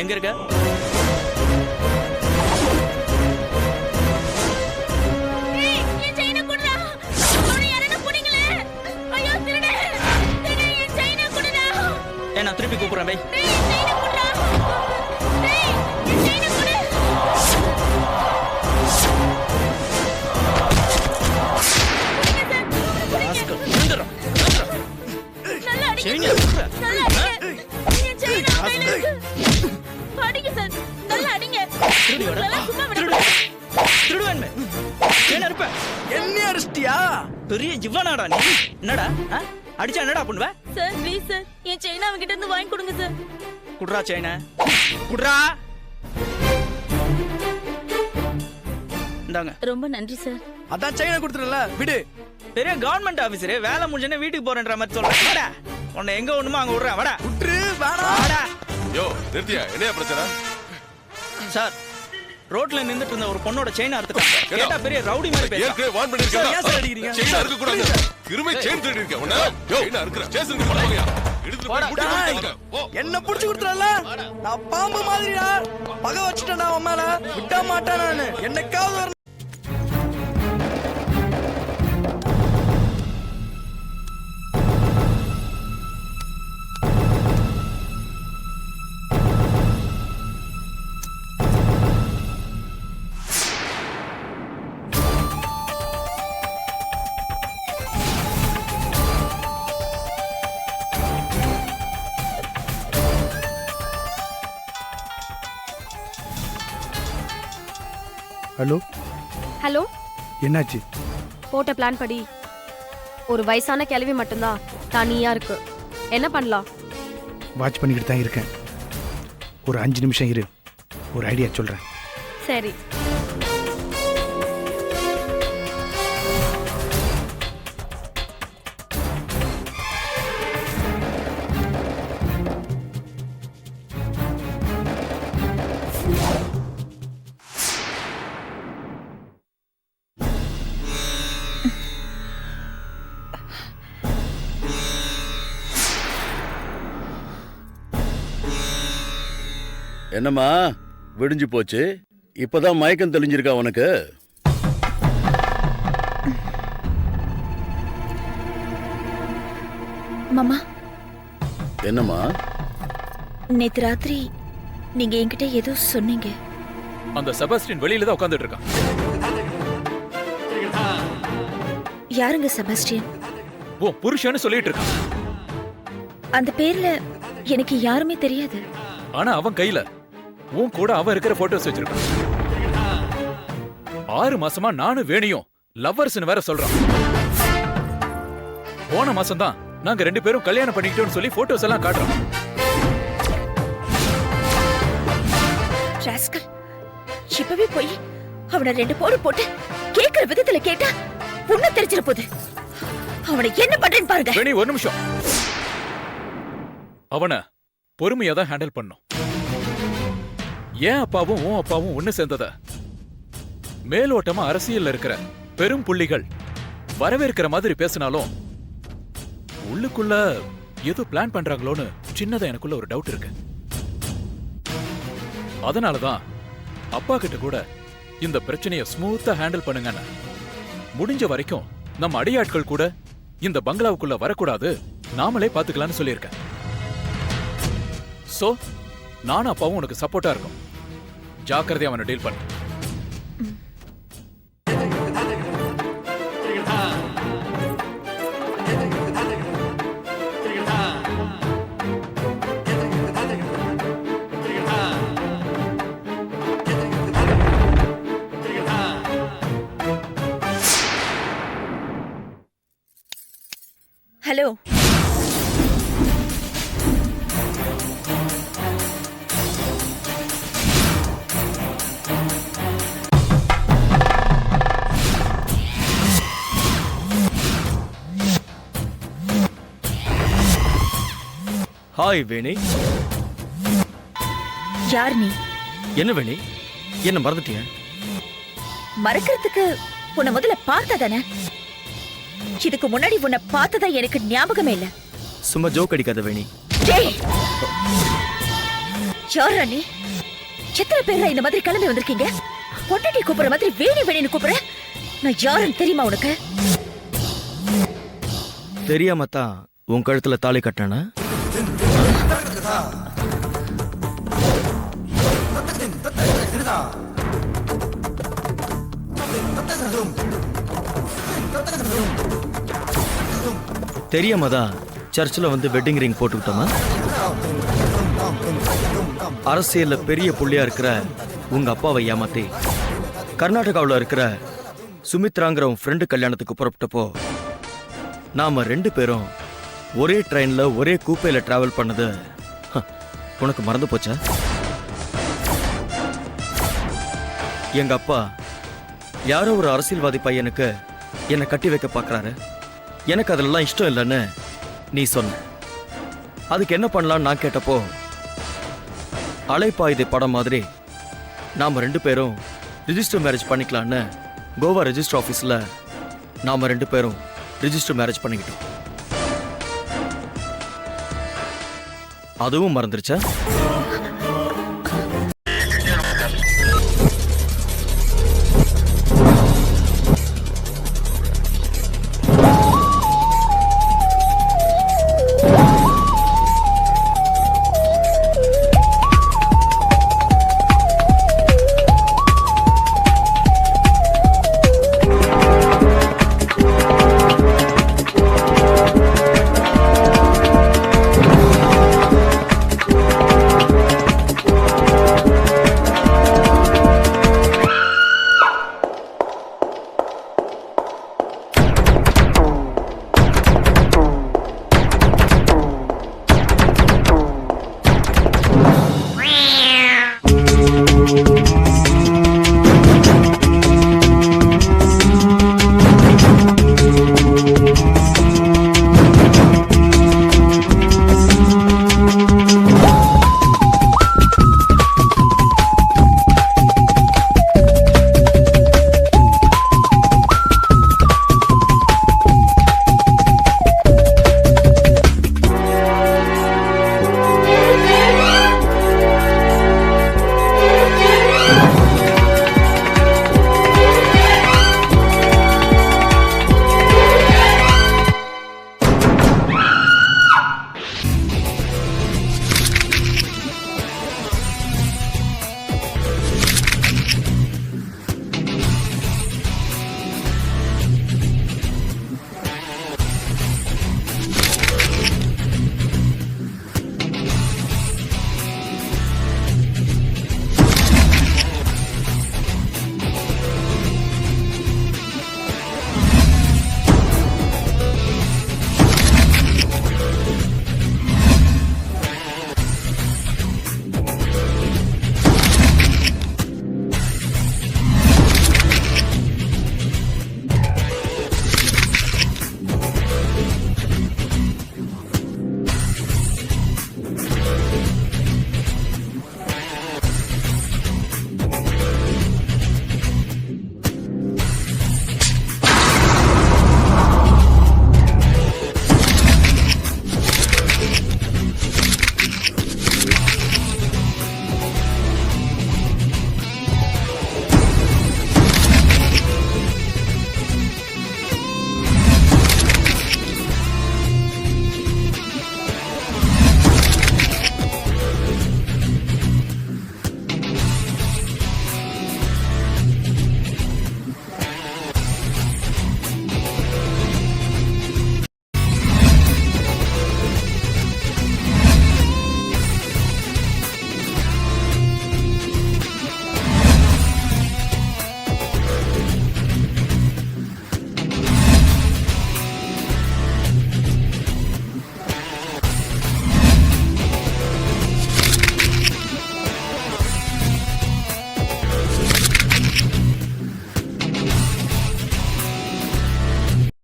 எங்க இருக்க? நான் திருப்பி கூப்பிடுறேன் பை. பெரிய இவனாடா நீ? என்னடா அடிச்சா என்னடா பண்ணுவ? சார் ப்ளீஸ் சார் என் செயினை அவங்கிட்ட இருந்து வாங்கி கொடுங்க சார். குட்ரா செயினை குட்ரா. இந்தாங்க. ரொம்ப நன்றி சார். அதான் செயினை கொடுத்துறல விடு. பெரிய கவர்மெண்ட் ஆபீசரே, வேலை முடிஞ்சனே வீட்டுக்கு போறேன்ற மாதிரி சொல்றேன். வாடா, உன்னை எங்க ஒண்ணுமோ அங்க விடுறேன். வாடா விட்டுரு. வாடா வாடா. யோ நிறுத்தியா, என்னையா பிரச்சனை? சார், ரோட்ல நின்னுட்டு இருந்த ஒரு பொண்ணோட செயின் அறுத்துட்டாங்க. கேட்டா பெரிய ரவுடி மாதிரி பேசுறான். ஏற்கனவே வார்ன் பண்ணிருக்கேன். ஏன் சார் அடிக்கிறீங்க? செயின் அறுக்க கூடாது. கிருமை செயின் திருடி இருக்க. உன்ன யோ என்ன அறுக்குற? ஸ்டேஷனுக்கு போறியா? எடுத்து போய் முடி. என்ன புடிச்சு கொடுத்துறல? நான் பாம்பு மாதிரிடா. பகை வச்சிட்டேன்டா உன் மேல. விட மாட்டேன் நானு. என்னைக்காவது ஒரு ஹலோ ஹலோ, என்னாச்சு? போட்ட பிளான் படி ஒரு வயசான கிழவி மட்டும்தான் தனியா இருக்கு. என்ன பண்ணலாம்? வாட்ச் பண்ணிக்கிட்டு தான் இருக்கேன். ஒரு 5 நிமிஷம் இரு, ஒரு ஐடியா சொல்கிறேன். சரி. என்னம்மா விடிஞ்சு போச்சு, இப்பதான் மயக்கம் தெளிஞ்சிருக்கா உனக்கு? மாமா, என்னம்மா? நேத்து ராத்திரி நீங்க என்கிட்ட ஏதோ சொன்னீங்க. அந்த செபாஸ்டியன் வெளியில தான் உட்கார்ந்துட்டு இருக்கான். யாருங்க செபாஸ்டியன்? ஓ புருஷன்னு சொல்லிட்டு இருக்கான். அந்த பேர்ல எனக்கு யாருமே தெரியாது. ஆனா அவன் கையில உன் கூட அவன் இருக்கிற போட்டோஸ் வச்சிருக்கான். 6 மாசமா நானும் வேணியும் லவ்வர்ஸ்னு வேற சொல்றான். போன மாசம் தான் நாங்க 2 பேரும் கல்யாணம் பண்ணிக்கிட்டோம்னு சொல்லி போட்டோஸ் எல்லாம் காட்டுறோம். ராஸ்கல், இப்பவே போய் அவனை 2 போடு போட்டு கேக்குற விதத்துல கேட்டா புண்ணு தெரிச்சிட போகுது. அவனை என்ன பண்றேன்னு பாருங்க. வேணி ஒரு நிமிஷம். அவனை பொறுமையா தான் ஹேண்டில் பண்ணும். ஏன் அப்பாவும் உன் அப்பாவும் ஒண்ணு சேர்ந்தத மேலோட்டமா அரசியல்ல இருக்கிற பெரும் புள்ளிகள் வரவேற்கிற மாதிரி பேசினாலும் உள்ளுக்குள்ள ஏதோ பிளான் பண்றாங்களோன்னு சின்னதா எனக்குள்ள ஒரு டவுட் இருக்கு. அதனாலதான் அப்பா கிட்ட கூட இந்த பிரச்சனைய ஸ்மூத்தா ஹேண்டில் பண்ணுங்கன்னு, முடிஞ்ச வரைக்கும் நம்ம அடியாட்கள் கூட இந்த பங்களாவுக்குள்ள வரக்கூடாது, நாமளே பாத்துக்கலாம்னு சொல்லியிருக்கேன். சோ நானும் அப்பாவும் உனக்கு சப்போர்ட்டா இருக்கும். ஜாக்கிரதையா அவனை டீல் பண்ணு. ஹலோ, ஹாய் வேணி. யார் நீ? என்ன வேணி, என்ன மறந்துட்டிய? மறக்கிறதுக்கு உன்னை முதல்ல பார்த்ததானே? இதுக்கு முன்னாடி உன்னை பார்த்ததா எனக்கு ஞாபகமே இல்ல. சும்மா ஜோக் அடிக்காத வேணி. டேய், யாரா நீ? எத்தனை பேரா இந்த மாதிரி கிளம்பி வந்திருக்கீங்க? பொட்டாட்டி கூப்பிடுற மாதிரி வேணி வேணின்னு கூப்பிடுற? நான் யாருன்னு தெரியுமா உனக்கு? தெரியாம தான் உன் கழுத்துல தாலி கட்டினா? தெரியாம தான் சர்ச்சில் வந்து வெட்டிங் ரிங் போட்டுக்கிட்டோமா? அரசியல்ல பெரிய புள்ளியா இருக்கிற உங்க அப்பாவை ஏமாத்தி கர்நாடகாவில் இருக்கிற சுமித்ராங்கிற உன் ஃப்ரெண்டு கல்யாணத்துக்கு புறப்பட்டப்போ நாம 2 பேரும் ஒரே ட்ரெயின்ல ஒரே கூப்பையில டிராவல் பண்ணது உனக்கு மறந்து போச்சா? எங்க அப்பா யாரோ ஒரு அரசியல்வாதி பையனுக்கு என்னை கட்டி வைக்க பார்க்கறாரு, எனக்கு அதெல்லாம் இஷ்டம் இல்லைன்னு நீ சொன்ன. அதுக்கு என்ன பண்ணலான்னு நான் கேட்டப்போ அலைப்பாயுதை படம் மாதிரி நாம 2 பேரும் ரிஜிஸ்டர் மேரேஜ் பண்ணிக்கலான்னு கோவா ரெஜிஸ்டர் ஆஃபீஸில் நாம 2 பேரும் ரிஜிஸ்டர் மேரேஜ் பண்ணிக்கிட்டோம். அதுவும் மறந்துருச்சா?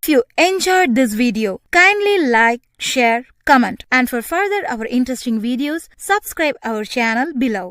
If you enjoyed this video, kindly like, share, comment, and for further our interesting videos, subscribe our channel below.